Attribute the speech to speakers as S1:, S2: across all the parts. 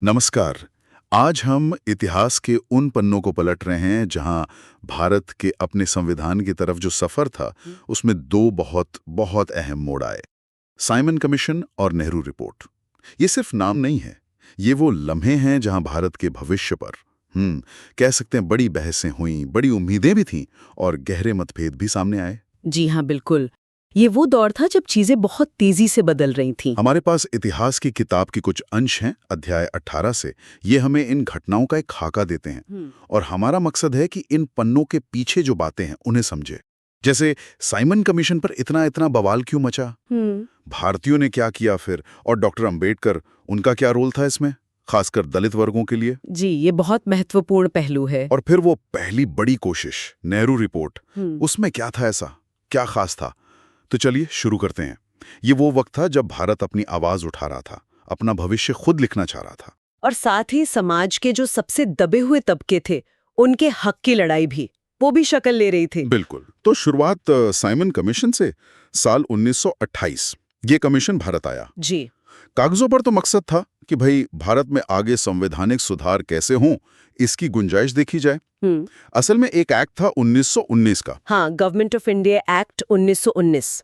S1: नमस्कार। आज हम इतिहास के उन पन्नों को पलट रहे हैं जहां भारत के अपने संविधान की तरफ जो सफर था उसमें दो बहुत बहुत अहम मोड़ आए। साइमन कमीशन और नेहरू रिपोर्ट। ये सिर्फ नाम नहीं है, ये वो लम्हे हैं जहां भारत के भविष्य पर कह सकते हैं बड़ी बहसें हुईं, बड़ी उम्मीदें भी थीं और गहरे मतभेद भी सामने आए।
S2: जी हाँ, बिल्कुल। ये वो दौर था जब चीजें बहुत तेजी से बदल रही थीं।
S1: हमारे पास इतिहास की किताब के कुछ अंश हैं, अध्याय 18 से। ये हमें इन घटनाओं का एक खाका देते हैं और हमारा मकसद है कि इन पन्नों के पीछे जो बातें हैं उन्हें समझे। जैसे साइमन कमीशन पर इतना इतना बवाल क्यों मचा, भारतीयों ने क्या किया फिर, और डॉक्टर अंबेडकर, उनका क्या रोल था इसमें, खासकर दलित वर्गों के लिए।
S2: जी, ये बहुत महत्वपूर्ण पहलू है।
S1: और फिर वो पहली बड़ी कोशिश, नेहरू रिपोर्ट, उसमें क्या था ऐसा, क्या खास था। तो चलिए शुरू करते हैं। ये वो वक्त था जब भारत अपनी आवाज उठा रहा था, अपना भविष्य खुद लिखना चाह रहा था।
S2: और साथ ही समाज के जो सबसे दबे हुए तबके थे, उनके हक की लड़ाई भी, वो भी शक्ल ले रही थी।
S1: बिल्कुल। तो शुरुआत साइमन कमीशन से। साल 1928 ये कमीशन भारत आया।
S2: जी।
S1: कागजों पर तो मकसद था कि भाई भारत में आगे संवैधानिक सुधार कैसे हों, इसकी गुंजाइश देखी जाए। असल में एक एक्ट था 1919 का।
S2: हाँ, गवर्नमेंट ऑफ इंडिया एक्ट 1919।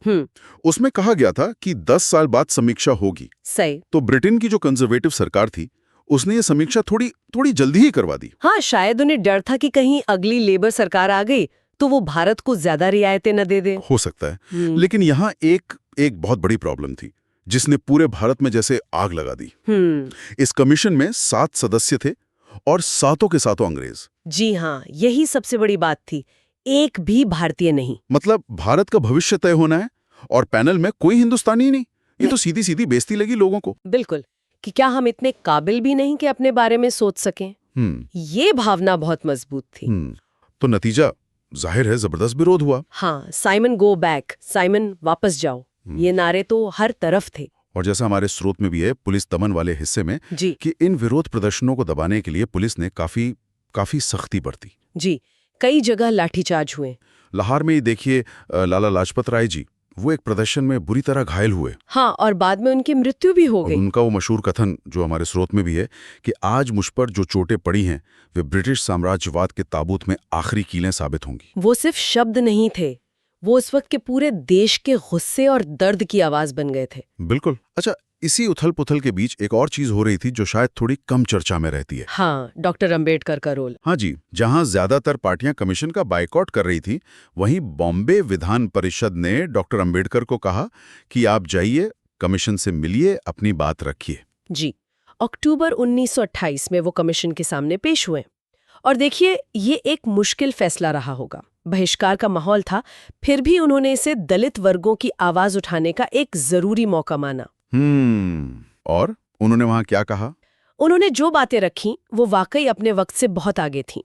S1: उसमें कहा गया था कि 10 साल बाद समीक्षा होगी।
S2: सही।
S1: तो ब्रिटेन की जो कंजर्वेटिव सरकार थी, उसने ये समीक्षा थोड़ी जल्दी ही करवा दी।
S2: हाँ, शायद उन्हें डर था कि कहीं अगली लेबर सरकार आ गई तो वो भारत को ज्यादा रियायतें न दे दे।
S1: हो सकता है। लेकिन यहाँ एक बहुत बड़ी प्रॉब्लम थी जिसने पूरे भारत में जैसे आग लगा दी। इस कमीशन में 7 सदस्य थे और सातों के सातों अंग्रेज।
S2: जी हाँ, यही सबसे बड़ी बात थी। एक भी भारतीय नहीं।
S1: मतलब भारत का भविष्य तय होना है और पैनल में कोई हिंदुस्तानी ही नहीं। ये तो सीधी सीधी बेइज्जती लगी लोगों को।
S2: बिल्कुल, कि क्या हम इतने काबिल भी नहीं कि अपने बारे में सोच सकें। ये भावना बहुत मजबूत थी।
S1: तो नतीजा जाहिर है जबरदस्त विरोध हुआ।
S2: हाँ, साइमन गो बैक, साइमन वापस जाओ, ये नारे तो हर तरफ थे।
S1: और जैसा हमारे स्रोत में भी है पुलिस दमन वाले हिस्से में
S2: जी।
S1: कि इन विरोध प्रदर्शनों को दबाने के लिए पुलिस ने काफी सख्ती बरती।
S2: जी, कई जगह लाठीचार्ज हुए।
S1: लाहौर में ही देखिए, लाला लाजपत राय जी, वो एक प्रदर्शन में बुरी तरह घायल हुए।
S2: हाँ, और बाद में उनकी मृत्यु भी हो गई।
S1: उनका वो मशहूर कथन जो हमारे स्रोत में भी है कि आज मुझ पर जो चोटें पड़ी हैं वे ब्रिटिश साम्राज्यवाद के ताबूत में आखिरी कीलें साबित होंगी।
S2: वो सिर्फ शब्द नहीं थे, वो उस वक्त के पूरे देश के गुस्से और दर्द की आवाज बन गए थे।
S1: बिल्कुल। अच्छा, इसी उथल पुथल के बीच एक और चीज हो रही थी जो शायद थोड़ी कम चर्चा में रहती है।
S2: हाँ, डॉक्टर अंबेडकर का रोल।
S1: हाँ जी, जहां ज्यादातर पार्टियां कमीशन का बायकॉट कर रही थी, वहीं बॉम्बे विधान परिषद ने डॉक्टर अंबेडकर को कहा कि आप जाइए, कमीशन से मिलिए, अपनी बात रखिए।
S2: जी, अक्टूबर 1928 में वो कमीशन के सामने पेश हुए। और देखिए, ये एक मुश्किल फैसला रहा होगा। बहिष्कार का माहौल था, फिर भी उन्होंने इसे दलित वर्गों की आवाज उठाने का एक जरूरी मौका माना।
S1: और उन्होंने वहां क्या कहा?
S2: उन्होंने जो बातें रखी वो वाकई अपने वक्त से बहुत आगे थीं।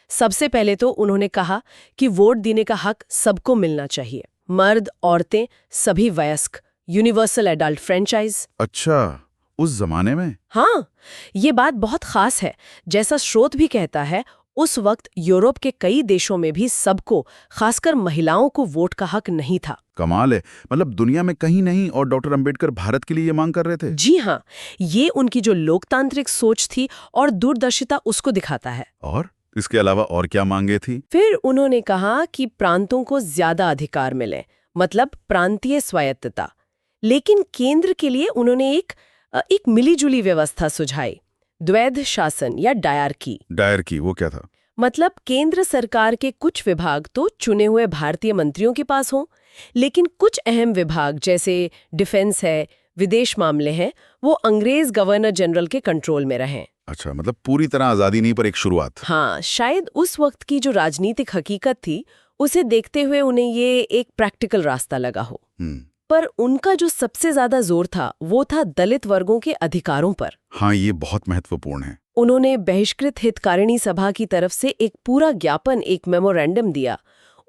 S2: सबसे पहले तो उन्होंने कहा कि वोट देने का हक सबको मिलना चाहिए, मर्द, औरतें, सभी वयस्क, यूनिवर्सल एडल्ट फ्रेंचाइज।
S1: अच्छा, उस जमाने में?
S2: हाँ, ये बात बहुत खास है। जैसा स्रोत भी कहता है, उस वक्त यूरोप के कई देशों में भी सबको, खासकर महिलाओं को वोट का हक नहीं था।
S1: कमाल है। मतलब दुनिया में कहीं नहीं, और डॉक्टर अंबेडकर भारत के लिए ये मांग कर रहे थे।
S2: जी हाँ, ये उनकी जो लोकतांत्रिक सोच थी और दूरदर्शिता उसको दिखाता है।
S1: और इसके अलावा और क्या मांगे थी?
S2: फिर उन्होंने कहा कि प्रांतों को ज्यादा अधिकार मिले, मतलब प्रांतीय स्वायत्तता। लेकिन केंद्र के लिए उन्होंने एक मिलीजुली व्यवस्था सुझाई, द्वैध शासन या डायरकी।
S1: डायरकी वो क्या था?
S2: मतलब केंद्र सरकार के कुछ विभाग तो चुने हुए भारतीय मंत्रियों के पास हों, लेकिन कुछ अहम विभाग जैसे डिफेंस है, विदेश मामले हैं, वो अंग्रेज गवर्नर जनरल के कंट्रोल में रहें।
S1: अच्छा, मतलब पूरी तरह आजादी नहीं, पर एक शुरुआत।
S2: हाँ, शायद उस वक्त की जो राजनीतिक हकीकत थी उसे देखते हुए उन्हें ये एक प्रैक्टिकल रास्ता लगा हो। पर उनका जो सबसे ज्यादा जोर था वो था दलित वर्गों के अधिकारों पर।
S1: हाँ, ये बहुत महत्वपूर्ण है।
S2: उन्होंने बहिष्कृत हितकारिणी सभा की तरफ से एक पूरा ज्ञापन, एक मेमोरेंडम दिया।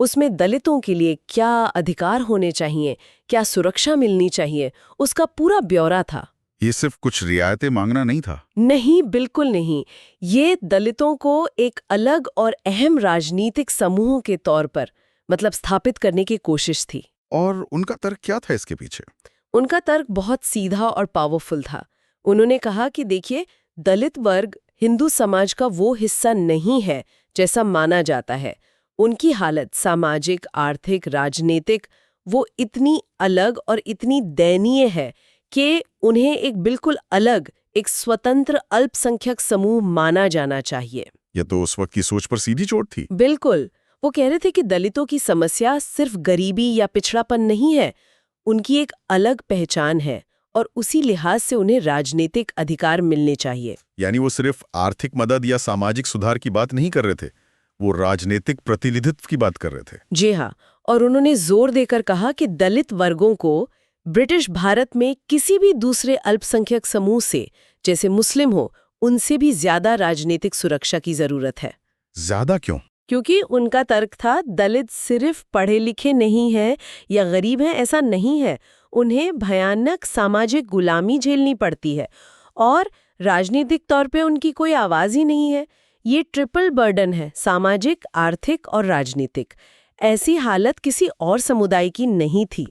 S2: उसमें दलितों के लिए क्या अधिकार होने चाहिए, क्या सुरक्षा मिलनी चाहिए, उसका पूरा ब्यौरा था।
S1: ये सिर्फ कुछ रियायतें मांगना नहीं था।
S2: नहीं, बिल्कुल नहीं। ये दलितों को एक अलग और अहम राजनीतिक समूह के तौर पर मतलब स्थापित करने की कोशिश थी।
S1: और उनका तर्क क्या था इसके पीछे?
S2: उनका तर्क बहुत सीधा और पावरफुल था। उन्होंने कहा कि देखिए, दलित वर्ग हिंदू समाज का वो हिस्सा नहीं है जैसा माना जाता है। उनकी हालत सामाजिक, आर्थिक, राजनीतिक वो इतनी अलग और इतनी दयनीय है कि उन्हें एक बिल्कुल अलग, एक स्वतंत्र अल्पसंख्यक समूह माना जाना चाहिए।
S1: यह तो उस वक्त की सोच पर सीधी चोट थी।
S2: बिल्कुल। वो कह रहे थे कि दलितों की समस्या सिर्फ गरीबी या पिछड़ापन नहीं है, उनकी एक अलग पहचान है और उसी लिहाज से उन्हें राजनीतिक अधिकार मिलने चाहिए।
S1: यानी वो सिर्फ आर्थिक मदद या सामाजिक सुधार की बात नहीं कर रहे थे, वो राजनीतिक प्रतिनिधित्व की बात कर रहे थे।
S2: जी हाँ, और उन्होंने जोर देकर कहा कि दलित वर्गों को ब्रिटिश भारत में किसी भी दूसरे अल्पसंख्यक समूह से, जैसे मुस्लिम हो, उनसे भी ज्यादा राजनीतिक सुरक्षा की जरूरत है।
S1: ज्यादा क्यों?
S2: क्योंकि उनका तर्क था दलित सिर्फ पढ़े लिखे नहीं हैं या गरीब हैं ऐसा नहीं है, उन्हें भयानक सामाजिक गुलामी झेलनी पड़ती है और राजनीतिक तौर पे उनकी कोई आवाज ही नहीं है। ये ट्रिपल बर्डन है, सामाजिक, आर्थिक और राजनीतिक। ऐसी हालत किसी और समुदाय की नहीं थी।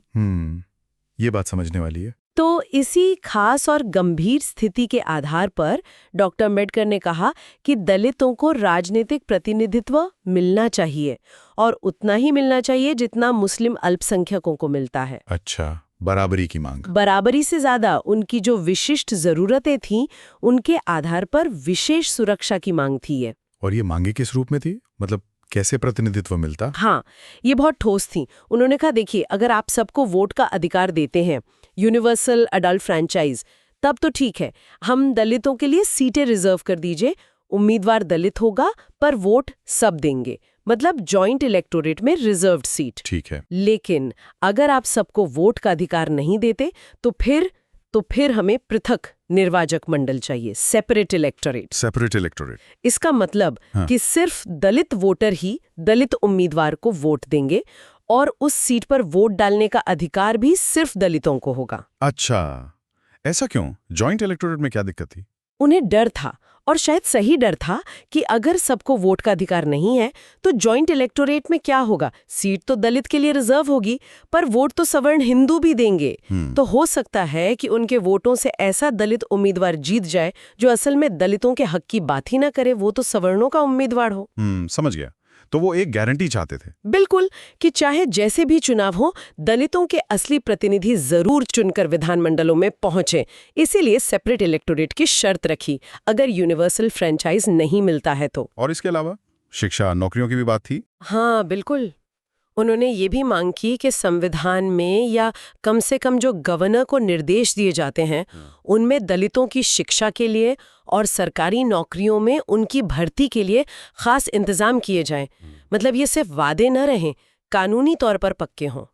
S1: ये बात समझने वाली है।
S2: तो इसी खास और गंभीर स्थिति के आधार पर डॉक्टर अम्बेडकर ने कहा कि दलितों को राजनीतिक प्रतिनिधित्व मिलना चाहिए और उतना ही मिलना चाहिए जितना मुस्लिम अल्पसंख्यकों को मिलता है।
S1: अच्छा, बराबरी की मांग।
S2: बराबरी से ज्यादा उनकी जो विशिष्ट जरूरतें थीं, उनके आधार पर विशेष सुरक्षा की मांग थी ये।
S1: और ये मांगे किस रूप में थी? मतलब कैसे प्रतिनिधित्व मिलता?
S2: हाँ, ये बहुत ठोस थी। उन्होंने कहा देखिए, अगर आप सबको वोट का अधिकार देते हैं, यूनिवर्सल अडल्ट फ्रैंचाइज, तब तो ठीक है, हम दलितों के लिए सीटें रिजर्व कर दीजिए, उम्मीदवार दलित होगा पर वोट सब देंगे, मतलब जॉइंट इलेक्टोरेट में रिजर्व्ड सीट।
S1: ठीक है।
S2: लेकिन अगर आप सबको वोट का अधिकार नहीं देते तो फिर हमें पृथक निर्वाचक मंडल चाहिए, सेपरेट इलेक्टोरेट।
S1: Separate electorate.
S2: इसका मतलब कि सिर्फ दलित वोटर ही दलित उम्मीदवार को वोट देंगे और उस सीट पर वोट डालने का अधिकार भी सिर्फ दलितों को होगा।
S1: अच्छा, ऐसा क्यों? जॉइंट इलेक्टोरेट में क्या दिक्कत थी?
S2: उन्हें डर था, और शायद सही डर था, कि अगर सबको वोट का अधिकार नहीं है तो जॉइंट इलेक्टोरेट में क्या होगा, सीट तो दलित के लिए रिजर्व होगी पर वोट तो सवर्ण हिंदू भी देंगे। तो हो सकता है कि उनके वोटों से ऐसा दलित उम्मीदवार जीत जाए जो असल में दलितों के हक की बात ही ना करे, वो तो सवर्णों का उम्मीदवार हो।
S1: समझ गया। तो वो एक गारंटी चाहते थे।
S2: बिल्कुल, कि चाहे जैसे भी चुनाव हो, दलितों के असली प्रतिनिधि जरूर चुनकर विधानमंडलों में पहुंचे। इसीलिए सेपरेट इलेक्टोरेट की शर्त रखी, अगर यूनिवर्सल फ्रेंचाइज नहीं मिलता है तो।
S1: और इसके अलावा शिक्षा, नौकरियों की भी बात थी।
S2: हाँ बिल्कुल, उन्होंने ये भी मांग की कि संविधान में या कम से कम जो गवर्नर को निर्देश दिए जाते हैं, उनमें दलितों की शिक्षा के लिए और सरकारी नौकरियों में उनकी भर्ती के लिए खास इंतजाम किए जाएं। मतलब ये सिर्फ वादे न रहें, कानूनी तौर पर पक्के हों।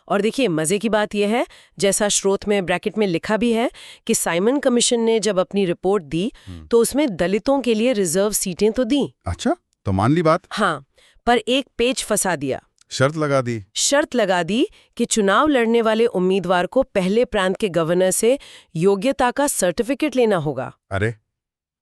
S2: और देखिए, मजे की बात यह है, जैसा स्रोत में ब्रैकेट में लिखा भी है, कि साइमन कमीशन ने जब अपनी रिपोर्ट दी तो उसमें दलितों के लिए रिजर्व सीटें तो दी।
S1: अच्छा, तो मान ली बात।
S2: हाँ, पर एक पेच फंसा दिया।
S1: शर्त लगा दी
S2: कि चुनाव लड़ने वाले उम्मीदवार को पहले प्रांत के गवर्नर से योग्यता का सर्टिफिकेट लेना होगा।
S1: अरे,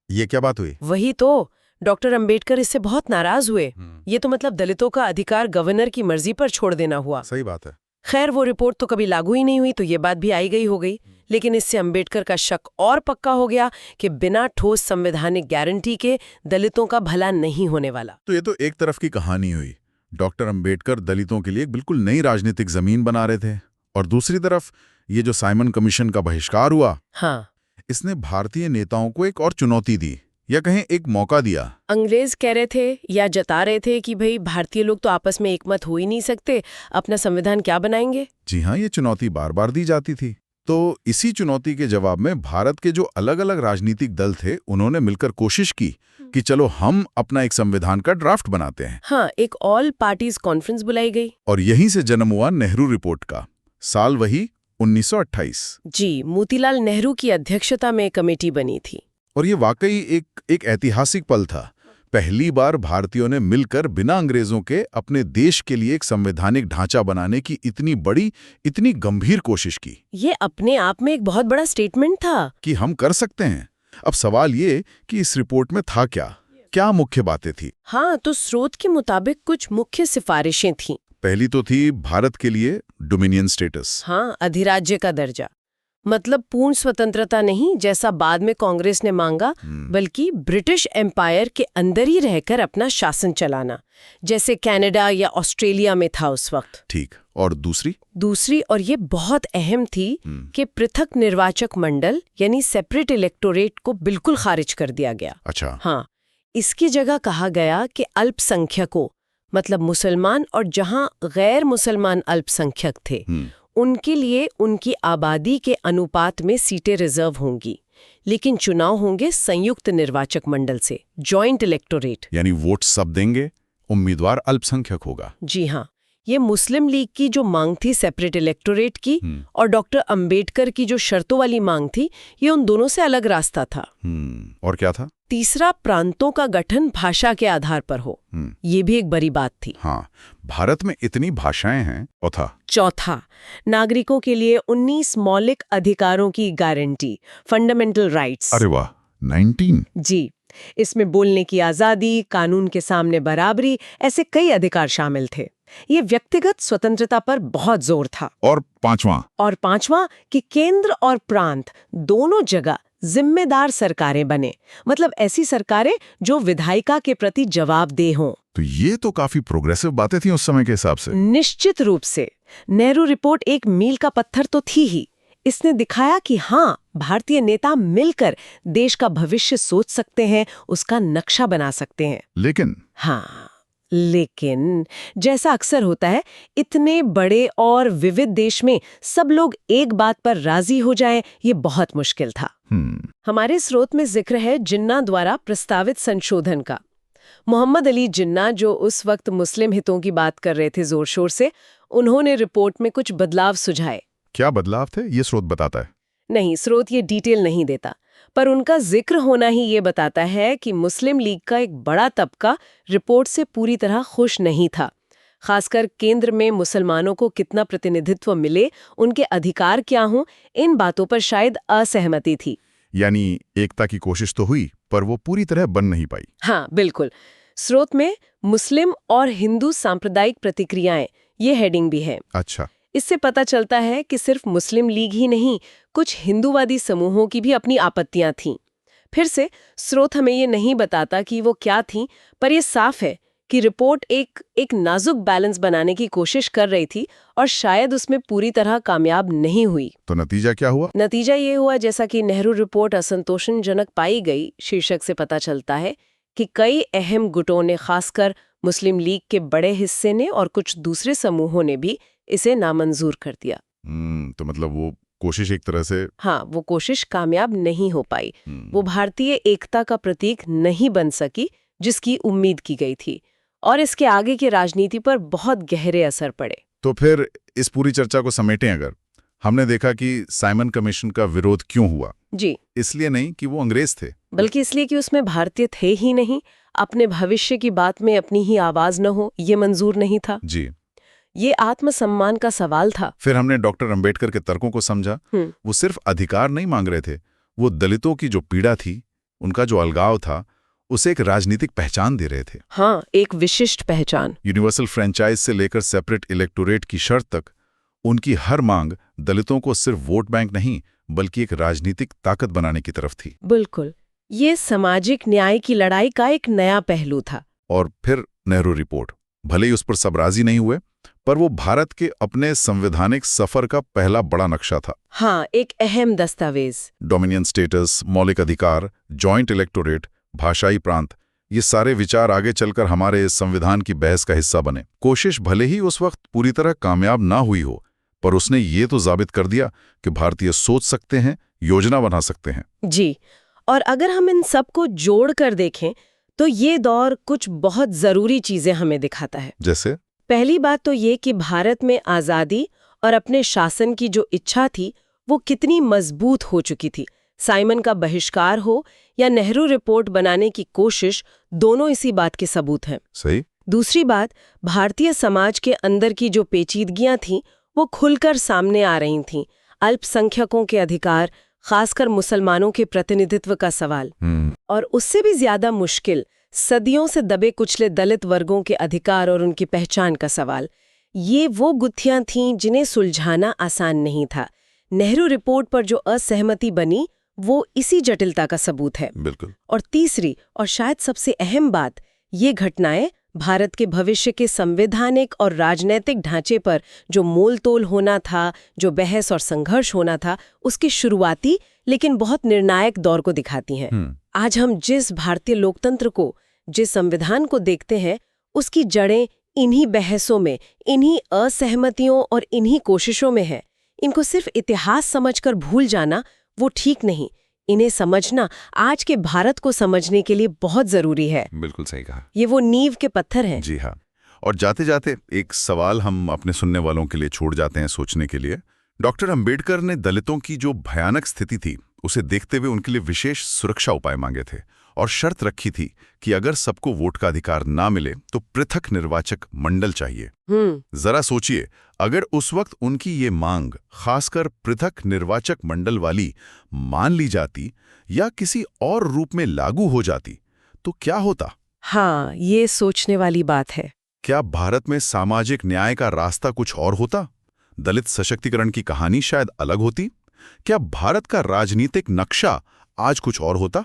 S1: ये क्या बात हुई?
S2: वही तो, डॉक्टर अंबेडकर इससे बहुत नाराज हुए। ये तो मतलब दलितों का अधिकार गवर्नर की मर्जी पर छोड़ देना हुआ।
S1: सही बात है।
S2: खैर, वो रिपोर्ट तो कभी लागू ही नहीं हुई, तो ये बात भी आई गई हो गई। लेकिन इससे अंबेडकर का शक और पक्का हो गया कि बिना ठोस संवैधानिक गारंटी के दलितों का भला नहीं होने वाला।
S1: तो ये तो एक तरफ की कहानी हुई, डॉक्टर अंबेडकर दलितों के लिए एक बिल्कुल नई राजनीतिक जमीन बना रहे थे, और दूसरी तरफ ये जो साइमन कमीशन का बहिष्कार हुआ,
S2: हाँ,
S1: इसने भारतीय नेताओं को एक और चुनौती दी, या कहें एक मौका दिया।
S2: अंग्रेज कह रहे थे या जता रहे थे कि भाई भारतीय लोग तो आपस में एकमत हो ही नहीं सकते, अपना संविधान क्या बनाएंगे।
S1: जी हाँ, ये चुनौती बार बार दी जाती थी। तो इसी चुनौती के जवाब में भारत के जो अलग अलग राजनीतिक दल थे, उन्होंने मिलकर कोशिश की कि चलो हम अपना एक संविधान का ड्राफ्ट बनाते हैं।
S2: हाँ, एक ऑल पार्टीज कॉन्फ्रेंस बुलाई गई।
S1: और यहीं से जन्म हुआ नेहरू रिपोर्ट का। साल वही 1928।
S2: जी, मोतीलाल नेहरू की अध्यक्षता में कमेटी बनी थी।
S1: और ये वाकई एक ऐतिहासिक पल था। पहली बार भारतीयों ने मिलकर बिना अंग्रेजों के अपने देश के लिए एक संवैधानिक ढांचा बनाने की इतनी बड़ी, इतनी गंभीर कोशिश की।
S2: ये अपने आप में एक बहुत बड़ा स्टेटमेंट था
S1: कि हम कर सकते हैं। अब सवाल ये कि इस रिपोर्ट में था क्या मुख्य बातें थी?
S2: हाँ, तो स्रोत के मुताबिक कुछ मुख्य सिफारिशें थीं।
S1: पहली तो थी भारत के लिए डोमिनियन स्टेटस।
S2: हाँ, अधिराज्य का दर्जा। मतलब पूर्ण स्वतंत्रता नहीं जैसा बाद में कांग्रेस ने मांगा, बल्कि ब्रिटिश एम्पायर के अंदर ही रहकर अपना शासन चलाना, जैसे कनाडा या ऑस्ट्रेलिया में था उस वक्त।
S1: ठीक। और दूसरी
S2: और ये बहुत अहम थी कि पृथक निर्वाचक मंडल यानी सेपरेट इलेक्टोरेट को बिल्कुल खारिज कर दिया गया।
S1: अच्छा।
S2: हाँ, इसकी जगह कहा गया कि अल्पसंख्यकों मतलब मुसलमान और जहां गैर मुसलमान अल्पसंख्यक थे उनके लिए उनकी आबादी के अनुपात में सीटें रिजर्व होंगी, लेकिन चुनाव होंगे संयुक्त निर्वाचक मंडल से, जॉइंट इलेक्टोरेट।
S1: यानी वोट सब देंगे, उम्मीदवार अल्पसंख्यक होगा।
S2: जी हाँ, ये मुस्लिम लीग की जो मांग थी सेपरेट इलेक्टोरेट की और डॉक्टर अंबेडकर की जो शर्तों वाली मांग थी, ये उन दोनों से अलग रास्ता था।
S1: और क्या था?
S2: तीसरा, प्रांतों का गठन भाषा के आधार पर हो। ये भी एक बड़ी बात थी।
S1: हाँ, भारत में इतनी भाषाएं हैं।
S2: चौथा, नागरिकों के लिए 19 मौलिक अधिकारों की गारंटी, फंडामेंटल राइट्स।
S1: अरे वाह, 19।
S2: जी, इसमें बोलने की आजादी, कानून के सामने बराबरी, ऐसे कई अधिकार शामिल थे। ये व्यक्तिगत स्वतंत्रता पर बहुत जोर था।
S1: और पांचवां कि केंद्र और प्रांत दोनों जगह जिम्मेदार सरकारें बने, मतलब ऐसी सरकारें जो विधायिका के प्रति जवाबदेह हों। तो ये तो काफी प्रोग्रेसिव बातें थी उस समय के हिसाब से।
S2: निश्चित रूप से नेहरू रिपोर्ट एक मील का पत्थर तो थी ही। इसने दिखाया कि हाँ, भारतीय नेता मिलकर देश का भविष्य सोच सकते हैं, उसका नक्शा बना सकते हैं। लेकिन जैसा अक्सर होता है, इतने बड़े और विविध देश में सब लोग एक बात पर राजी हो जाएं, ये बहुत मुश्किल था। हमारे स्रोत में जिक्र है जिन्ना द्वारा प्रस्तावित संशोधन का। मोहम्मद अली जिन्ना, जो उस वक्त मुस्लिम हितों की बात कर रहे थे जोर शोर से, उन्होंने रिपोर्ट में कुछ बदलाव सुझाए।
S1: क्या बदलाव थे, ये स्रोत बताता है?
S2: नहीं, स्रोत ये डिटेल नहीं देता, पर उनका जिक्र होना ही ये बताता है कि मुस्लिम लीग का एक बड़ा तबका रिपोर्ट से पूरी तरह खुश नहीं था। खासकर केंद्र में मुसलमानों को कितना प्रतिनिधित्व मिले, उनके अधिकार क्या हों, इन बातों पर शायद असहमति थी।
S1: यानी एकता की कोशिश तो हुई, पर वो पूरी तरह बन नहीं पाई।
S2: हाँ, बिल्कुल। स्रोत में मुस्लिम और हिंदू सांप्रदायिक प्रतिक्रियाएं, ये हेडिंग भी है।
S1: अच्छा।
S2: इससे पता चलता है कि सिर्फ मुस्लिम लीग ही नहीं, कुछ हिंदूवादी समूहों की भी अपनी आपत्तियां थीं। फिर से स्रोत हमें ये नहीं बताता कि वो क्या थीं, पर ये साफ है कि रिपोर्ट एक नाजुक बैलेंस बनाने की कोशिश कर रही थी और शायद उसमें पूरी तरह कामयाब नहीं हुई।
S1: तो नतीजा क्या हुआ?
S2: नतीजा ये हुआ जैसा कि नेहरू रिपोर्ट असंतोषजनक पाई गई। शीर्षक से पता चलता है कि कई अहम गुटों ने, खासकर मुस्लिम लीग के बड़े हिस्से ने और कुछ दूसरे समूहों ने भी इसे नामंजूर कर दिया।
S1: तो मतलब वो कोशिश एक तरह से,
S2: हाँ, वो कोशिश कामयाब नहीं हो पाई। वो भारतीय एकता का प्रतीक नहीं बन सकी जिसकी उम्मीद की गई थी, और इसके आगे की राजनीति पर बहुत गहरे असर पड़े।
S1: तो फिर इस पूरी चर्चा को समेटें अगर, हमने देखा कि साइमन कमीशन का विरोध क्यों हुआ।
S2: जी,
S1: इसलिए नहीं कि वो अंग्रेज थे,
S2: बल्कि इसलिए कि उसमें भारतीय थे ही नहीं, अपने भविष्य की बात में अपनी ही आवाज न हो, ये मंजूर नहीं था।
S1: जी,
S2: ये आत्मसम्मान का सवाल था।
S1: फिर हमने डॉक्टर अंबेडकर के तर्कों को समझा। वो सिर्फ अधिकार नहीं मांग रहे थे, वो दलितों की जो पीड़ा थी, उनका जो अलगाव था, उसे एक राजनीतिक पहचान दे रहे थे।
S2: हाँ, एक विशिष्ट पहचान।
S1: यूनिवर्सल फ्रेंचाइज से लेकर सेपरेट इलेक्टोरेट की शर्त तक उनकी हर मांग दलितों को सिर्फ वोट बैंक नहीं बल्कि एक राजनीतिक ताकत बनाने की तरफ थी।
S2: बिल्कुल, ये सामाजिक न्याय की लड़ाई का एक नया पहलू था।
S1: और फिर नेहरू रिपोर्ट, भले ही उस पर सब राजी नहीं हुए, पर वो भारत के अपने संवैधानिक सफर का पहला बड़ा नक्शा था।
S2: हाँ, एक अहम दस्तावेज।
S1: डोमिनियन स्टेटस, मौलिक अधिकार, जॉइंट इलेक्टोरेट, भाषाई प्रांत, ये सारे विचार आगे चलकर हमारे इस संविधान की बहस का हिस्सा बने। कोशिश भले ही उस वक्त पूरी तरह कामयाब ना हुई हो, पर उसने ये तो साबित कर दिया कि भारतीय सोच सकते हैं, योजना बना सकते हैं।
S2: जी, और अगर हम इन सब को जोड़ कर देखें तो ये दौर कुछ बहुत जरूरी चीजें हमें दिखाता है।
S1: जैसे?
S2: पहली बात तो ये कि भारत में आजादी और अपने शासन की जो इच्छा थी वो कितनी मजबूत हो चुकी थी। साइमन का बहिष्कार हो या नेहरू रिपोर्ट बनाने की कोशिश, दोनों इसी बात के सबूत हैं।
S1: सही।
S2: दूसरी बात, भारतीय समाज के अंदर की जो पेचीदगियां थीं वो खुलकर सामने आ रही थीं। अल्पसंख्यकों के अधिकार, खासकर मुसलमानों के प्रतिनिधित्व का सवाल, और उससे भी ज्यादा मुश्किल, सदियों से दबे कुचले दलित वर्गों के अधिकार और उनकी पहचान का सवाल। ये वो गुत्थियां थीं जिन्हें सुलझाना आसान नहीं था, नेहरू रिपोर्ट पर जो असहमति बनी वो इसी जटिलता का सबूत है।
S1: बिल्कुल।
S2: और तीसरी और शायद सबसे अहम बात, ये घटनाएं भारत के भविष्य के संवैधानिक और राजनीतिक ढांचे पर जो मोल-तोल होना था, जो बहस और संघर्ष होना था, उसकी शुरुआती लेकिन बहुत निर्णायक दौर को दिखाती हैं। आज हम जिस भारतीय लोकतंत्र को, जिस संविधान को देखते हैं, उसकी जड़ें इन्हीं बहसों में, इन्हीं असहमतियों और इन्हीं कोशिशों में है। इनको सिर्फ इतिहास समझकर भूल जाना वो ठीक नहीं। इन्हें समझना आज के भारत को समझने के लिए बहुत जरूरी है।
S1: बिल्कुल सही कहा।
S2: ये वो नींव के पत्थर हैं।
S1: जी हाँ। और जाते जाते एक सवाल हम अपने सुनने वालों के लिए छोड़ जाते हैं सोचने के लिए। डॉक्टर अंबेडकर ने दलितों की जो भयानक स्थिति थी उसे देखते हुए उनके लिए विशेष सुरक्षा उपाय मांगे थे और शर्त रखी थी कि अगर सबको वोट का अधिकार ना मिले तो पृथक निर्वाचक मंडल चाहिए। जरा सोचिए, अगर उस वक्त उनकी ये मांग खासकर पृथक निर्वाचक मंडल वाली मान ली जाती या किसी और रूप में लागू हो जाती तो क्या होता?
S2: हाँ, ये सोचने वाली बात है।
S1: क्या भारत में सामाजिक न्याय का रास्ता कुछ और होता? दलित सशक्तिकरण की कहानी शायद अलग होती? क्या भारत का राजनीतिक नक्शा आज कुछ और होता?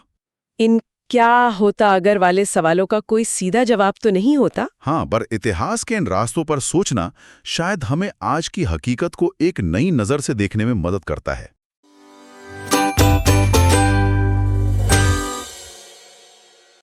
S2: इन क्या होता अगर वाले सवालों का कोई सीधा जवाब तो नहीं होता।
S1: हाँ, पर इतिहास के इन रास्तों पर सोचना शायद हमें आज की हकीकत को एक नई नज़र से देखने में मदद करता है।